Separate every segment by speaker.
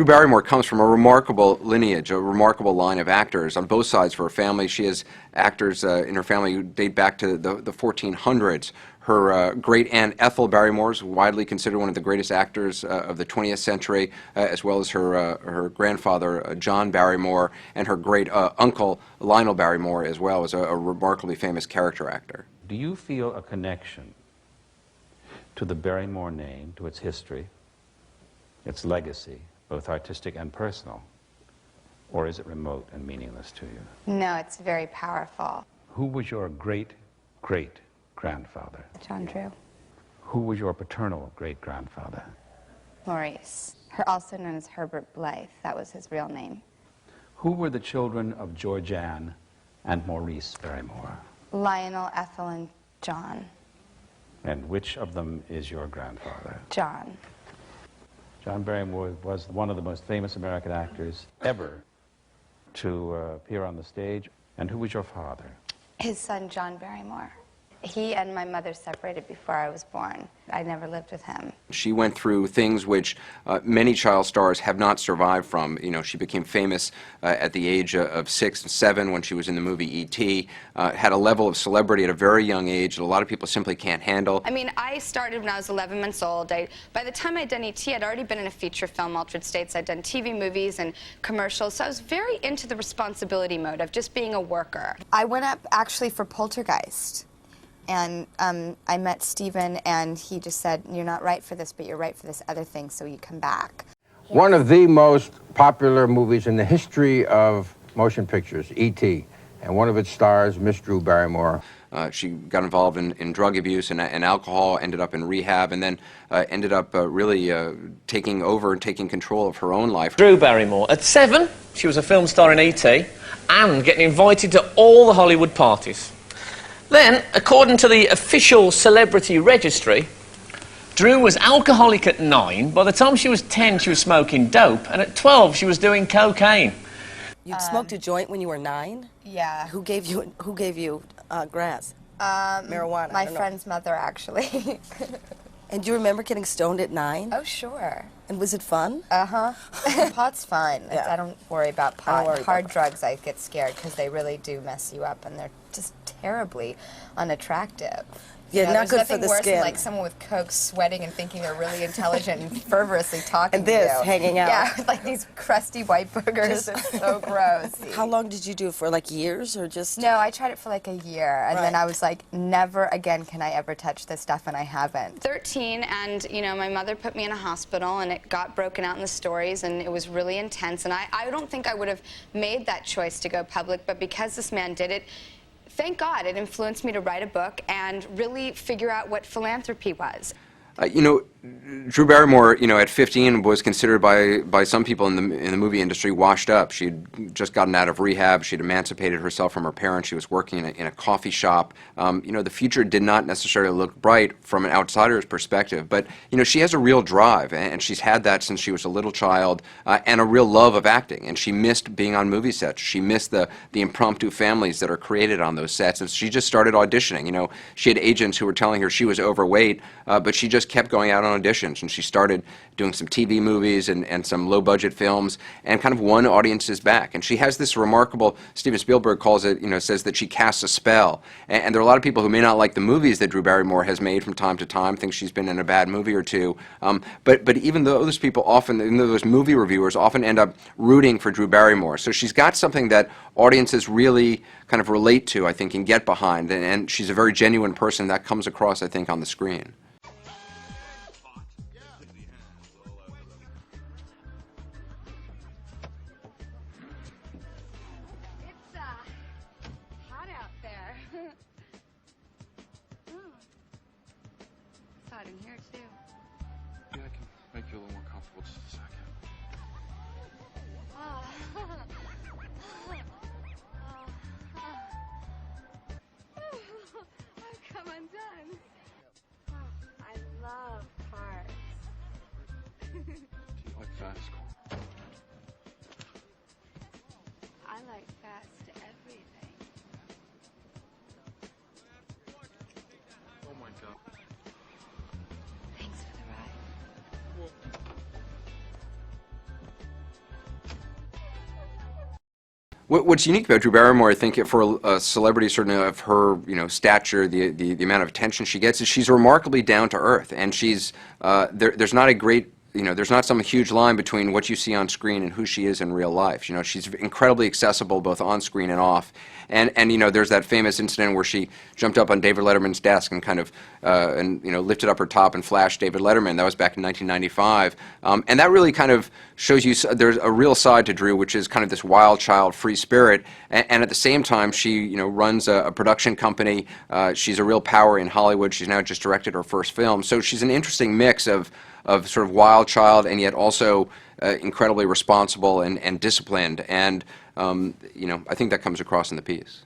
Speaker 1: Drew Barrymore comes from a remarkable lineage, a remarkable line of actors on both sides of her family. She has actors in her family who date back to the 1400s. Her great-aunt Ethel Barrymore is widely considered one of the greatest actors of the 20th century, as well as her grandfather, John Barrymore, and her great-uncle, Lionel Barrymore, as well, was a remarkably famous character actor.
Speaker 2: Do you feel a connection to the Barrymore name, to its history, its legacy, both artistic and personal, or is it remote and meaningless to you?
Speaker 3: No, it's very powerful.
Speaker 2: Who was your great-great-grandfather?
Speaker 3: John Drew.
Speaker 2: Who was your paternal great-grandfather?
Speaker 3: Maurice, also known as Herbert Blythe. That was his real name.
Speaker 2: Who were the children of Georgianne and Maurice Barrymore?
Speaker 3: Lionel, Ethel, and John.
Speaker 2: And which of them is your grandfather?
Speaker 3: John.
Speaker 2: John Barrymore was one of the most famous American actors ever to appear on the stage. And who was your father?
Speaker 3: His son, John Barrymore. He and my mother separated before I was born. I never lived with him.
Speaker 1: She went through things which many child stars have not survived from. You know, she became famous at the age of 6 and 7 when she was in the movie E.T., had a level of celebrity at a very young age that a lot of people simply can't handle.
Speaker 4: I mean, I started when I was 11 months old. By the time I'd done E.T., I'd already been in a feature film, Altered States. I'd done TV movies and commercials, so I was very into the responsibility mode of just being a worker.
Speaker 5: I went up actually for Poltergeist. And I met Stephen, and he just said, you're not right for this, but you're right for this other thing, so you come back.
Speaker 6: One of the most popular movies in the history of motion pictures, E.T., and one of its stars, Miss Drew Barrymore.
Speaker 1: She got involved in drug abuse and alcohol, ended up in rehab, and then ended up really taking over and taking control of her own life.
Speaker 7: Drew Barrymore. At 7, she was a film star in E.T. and getting invited to all the Hollywood parties. Then, according to the official celebrity registry, Drew was alcoholic at 9. By the time she was 10, she was smoking dope, and at 12, she was doing cocaine.
Speaker 8: You smoked a joint when you were 9?
Speaker 5: Yeah.
Speaker 8: Who gave you grass? Marijuana?
Speaker 5: My friend's mother, actually.
Speaker 8: And do you remember getting stoned at 9?
Speaker 5: Oh, sure.
Speaker 8: And was it fun?
Speaker 5: Uh-huh. Pot's fun.
Speaker 8: Yeah.
Speaker 5: I don't worry about pot.
Speaker 8: worry
Speaker 5: Hard
Speaker 8: about
Speaker 5: drugs, I get scared because they really do mess you up, and they're just terribly unattractive.
Speaker 8: Yeah,
Speaker 5: You know,
Speaker 8: not good for
Speaker 5: there's
Speaker 8: the
Speaker 5: nothing worse
Speaker 8: skin.
Speaker 5: than like someone with coke sweating and thinking they're really intelligent and fervorously talking
Speaker 8: And this
Speaker 5: to you.
Speaker 8: hanging out.
Speaker 5: Yeah, with like these crusty white boogers. It's so gross.
Speaker 8: How long did you do it for, like years or just?
Speaker 5: No, I tried it for like a year, and then
Speaker 8: Right.
Speaker 5: I was like, never again can I ever touch this stuff, and I haven't.
Speaker 4: 13, and you know, my mother put me in a hospital, and it got broken out in the stories, and it was really intense. And I don't think I would have made that choice to go public, but because this man did it, thank God it influenced me to write a book and really figure out what philanthropy was.
Speaker 1: You know, Drew Barrymore, you know, at 15 was considered by some people in the movie industry washed up. She'd just gotten out of rehab. She'd emancipated herself from her parents. She was working in a coffee shop. You know, the future did not necessarily look bright from an outsider's perspective. But, you know, she has a real drive, and she's had that since she was a little child, and a real love of acting. And she missed being on movie sets. She missed the impromptu families that are created on those sets. And she just started auditioning. You know, she had agents who were telling her she was overweight, but she just kept going out on auditions, and she started doing some TV movies and some low-budget films, and kind of won audiences back. And she has this remarkable, Steven Spielberg calls it, you know, says that she casts a spell. And there are a lot of people who may not like the movies that Drew Barrymore has made from time to time, think she's been in a bad movie or two. But even those people often, even those movie reviewers often end up rooting for Drew Barrymore. So she's got something that audiences really kind of relate to, I think, and get behind. And she's a very genuine person that comes across, I think, on the screen.
Speaker 4: Hot in here too.
Speaker 9: Yeah, I can make you a little more comfortable just a second.
Speaker 4: I've come undone. I love cars.
Speaker 9: Do you like fast cars?
Speaker 4: I like fast everything.
Speaker 9: Oh my God.
Speaker 4: Thanks for the ride.
Speaker 9: Well,
Speaker 1: What's unique about Drew Barrymore, I think, for a celebrity certainly of her, stature, the amount of attention she gets, is she's remarkably down to earth, and she's there's not a great, there's not some huge line between what you see on screen and who she is in real life. She's incredibly accessible both on screen and off, and there's that famous incident where she jumped up on David Letterman's desk and kind of lifted up her top and flashed David Letterman. That was back in 1995, and that really kind of shows you there's a real side to Drew, which is kind of this wild child, free spirit, and at the same time she runs a production company. She's a real power in Hollywood. She's now just directed her first film, so she's an interesting mix of sort of wild child and yet also incredibly responsible and disciplined, and I think that comes across in the piece.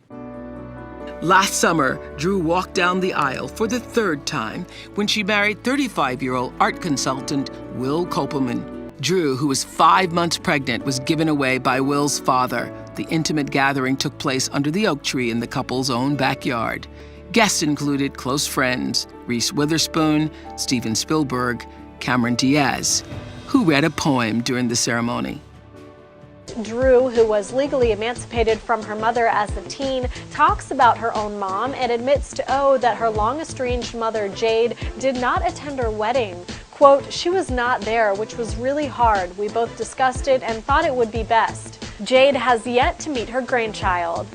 Speaker 10: Last summer, Drew walked down the aisle for the third time when she married 35-year-old art consultant Will Kopelman. Drew, who was 5 months pregnant, was given away by Will's father. The intimate gathering took place under the oak tree in the couple's own backyard. Guests included close friends Reese Witherspoon, Steven Spielberg, Cameron Diaz, who read a poem during the ceremony.
Speaker 11: Drew, who was legally emancipated from her mother as a teen, talks about her own mom and admits to O that her long-estranged mother, Jade, did not attend her wedding. Quote, "She was not there, which was really hard. We both discussed it and thought it would be best." Jade has yet to meet her grandchild.